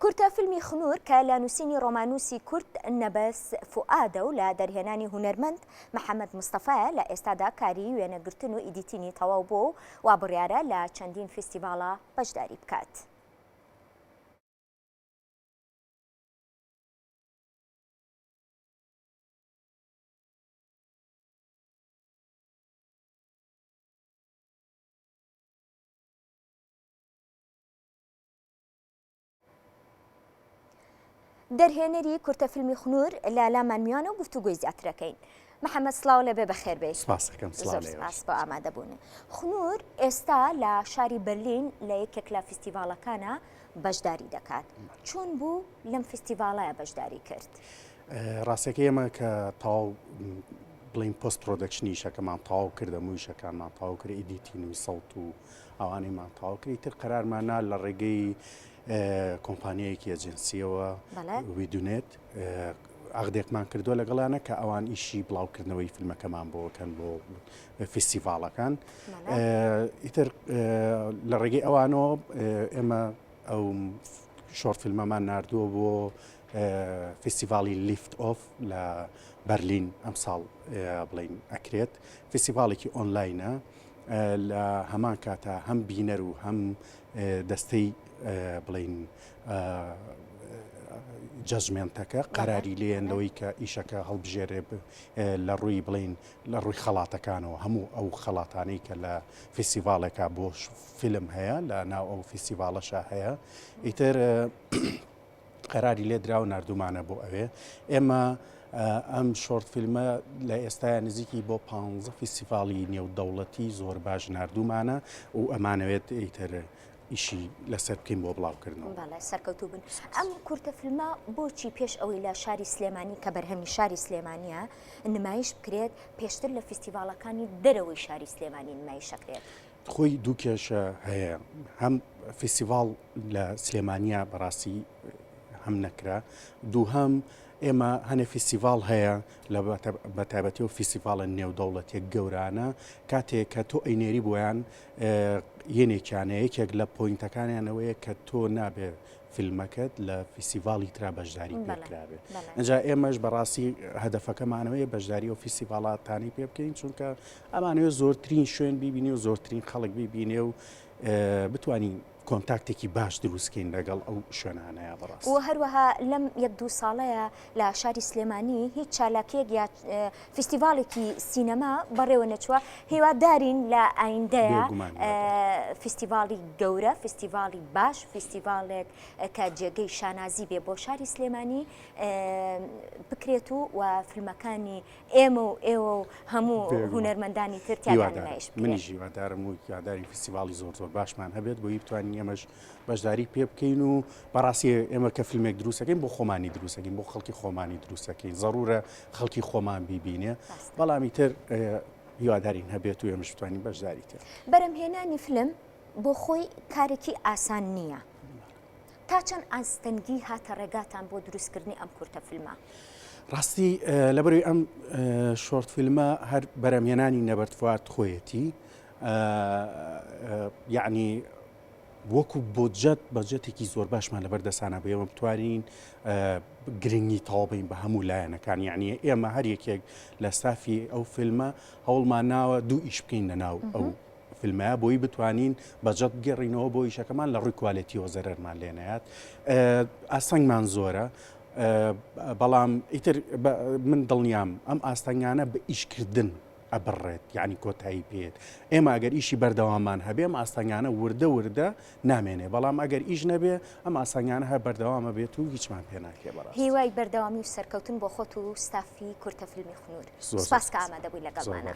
کورتە فیلمی خنوور کە لە نووسینی ڕۆمانوسی کورد نەبەس فوئادە و لە دەرهێنانی هونەرمەند محەممەد مستەفایە لە ئێستادا کاری وێنەگرتن و ئیدیتینی تەواو بۆ و بڕیارە لە چەندین فستیڤاڵە بەشداری بکات. دەرهێنەری کورتە فیلمی خنوور لە لامان میوانە و گفتوگۆی زیاترەکەین. محەممەد سڵاو لەبێ بەخێر بێت. سپاس بە ئامادەبوون. خنوور ئێستا لە شاری بەرلین لە یەکێک لە فستیڤاڵەکانە بەشداری دەکات. چۆن بوو لەم فستیڤاڵایە بەشداری کرد؟ ڕاستەکە ئێمە کە تاو بڵین پۆست پرۆدەکشنی شەکەمان تاو کردە مووی شەکانمان تاو کرد ئیدیتین و سەوت و ئەوانەیمان تاو کردی تر قەرارمانە لە ڕێگەی کۆمپانیایەکی ئەجنسیەوە ویدونێت ئاغدێکمان کردووە لەگەڵانە کە ئەوان ئیشی بڵاوکردنەوەی فیلمەکەمان بۆکەن بۆ فستیڤاڵەکان. ئیتر لە ڕێگەی ئەوانەوە ئێمە ئەو شۆرت فیلمەمان نردووە بۆ فستیڤاڵی لیفت ئۆف لە بەرلین ئەمساڵ بڵین ئەکرێت. فستیڤاڵێکی ئۆنلاینە لە هەمان کاتە هەم بینەر و هەم دەستەی بڵین جەژمێنتەکە قەراری لێنەوەی کە ئیشەکە هەڵبژێرێ لە ڕووی بڵین لە ڕووی خەڵاتەکانەوە هەموو ئەو خەڵاتانەی کە لە فستیڤاڵێکە بۆ فیلم هەیە لە ناو ئەو فستیڤاڵەشە هەیە. ئیتر قەراری لێ درا و نردومانە بۆ ئەوێ. ئێمە ئەم شۆرت فیلمە لە ئێستاە نزیکی بۆ 15 فستیڤاڵی نێودەوڵەتی زۆر باش نردومانە و ئەمانەوێت ئیتر ئیشی لەسەر بکەین بۆ بڵاوکردنەوە. سەرکەوتوو بن. ئەم کورتە فیلمە بۆچی پێش ئەوەی لە شاری سلێمانی کە بەرهەمی شاری سلێمانیە نمایش بکرێت پێشتر لە فستیڤاڵەکانی دەرەوەی شاری سلێمانی نمایشەکرێت؟ خۆی دوو کێشە هەیە. هەم فستیڤاڵ لە سلێمانیا بەڕاستی هەم نەکرا، دووهەم ئێمە هەنێ فستیڤاڵ هەیە لە بەتایبەتی و فستیڤاڵە نێودەوڵەتێک گەورانە کاتێک کە تۆ ئەینێری بۆیان یەنێکیانە یەکێک لە پۆینتەکانیانەوەیە کە تۆ نابێ فیلمەکەت لە فستیڤاڵی ترا بەشداری پێکرابێت. ئەجا ئێمەش بەڕاستی هەدەفەکەمانەوەیە بەشداری و فستیڤاڵاتانی پێ بکەین چونکە ئەمانەوێت زۆرترین شوێن بیبینی و زۆرترین خەڵک بیبینێ و بتوانین کۆنتاکتێکی باش دروستکەین لەگەڵ ئەو شوێنانەیە. بەڕاست و هەروەها لەم یەک دوو ساڵەیە لە شاری سلێمانی هیچ چالاکیەک یا فستیڤاڵێکی سینەما بەڕێوە نەچووە. هیوادارین لە ئایندەیە فستیڤاڵی گەورە، فستیڤاڵی باش، فستیڤاڵێک کە جێگەی شانازی بێ بۆ شاری سلێمانی بکرێت و فیلمەکانی ئێمە و ئێوە و هەموو هونەرمەندانی تر تیادا نمایش بکرێت. منیش هیوادارم و هیواداری فستیڤاڵی زۆر زۆر باشمان هەبێت بۆی بتوانین ئێمەش بەشداری پێ بکەین و بەڕاستی ئێمە کە فیلمێک دروستەکەین بۆ خۆمانی دروستەکەین، بۆ خەڵکی خۆمانی دروستەکەین. ضرورە خەڵکی خۆمان بیبینێ، بەڵامی تر هیوادارین هەبێت و ئێمەش بتوانین بەشداری تێ. بەرهەمهێنانی فیلم بۆ خۆی کارێکی ئاسان نییە. تا چەند ئاستەنگی هاتە ڕێگاتان بۆ دروستکردنی ئەم کورتە فیلمە؟ ڕاستی لەبەروی ئەم شۆرت فیلمە هەر بەرهەمهێنانی نەبەرد فواد خۆیەتی، یعنی وەکو بەجەتێکی زۆر باشمان لەبەردەسانە بۆ ئێمە بتوانین گرنگی تەواو بین بە هەموو لایەنەکان. یعنی ئێمە هەر یەکێک لە ستافی ئەو فیلمە هەوڵمان ناوە دوو ئیش بکەین لەناو ئەو فیلمەیە بۆی بتوانین بەجەت بگەڕینەوە بۆ ئیشەکەمان لە ڕووی کوالیتیەوە زەرەرمان لێ نەهات. ئاستەنگمان زۆرە، بەڵام ئیتر من دڵنیام ئەم ئاستەنگانە بە ئیشکردن ئەبڕێت، یعنی کۆتایی پێێت. ئێمە ئەگەر ئیشی بەردەوامان هەبێ ئەم ئاستەنگانە وردە نامێنێ، بەڵام ئەگەر ئیش نەبێ ئەم ئاستەنگانە هەر بەردەوامە بێت و هیچمان پێ ناکێ. بەڕاستی هیوای بەردەوامی و سەرکەوتن بۆ خۆت و ستافی کورتە فیلمی خنوور. سپاس کە ئامادەبووی لەگەڵمانە.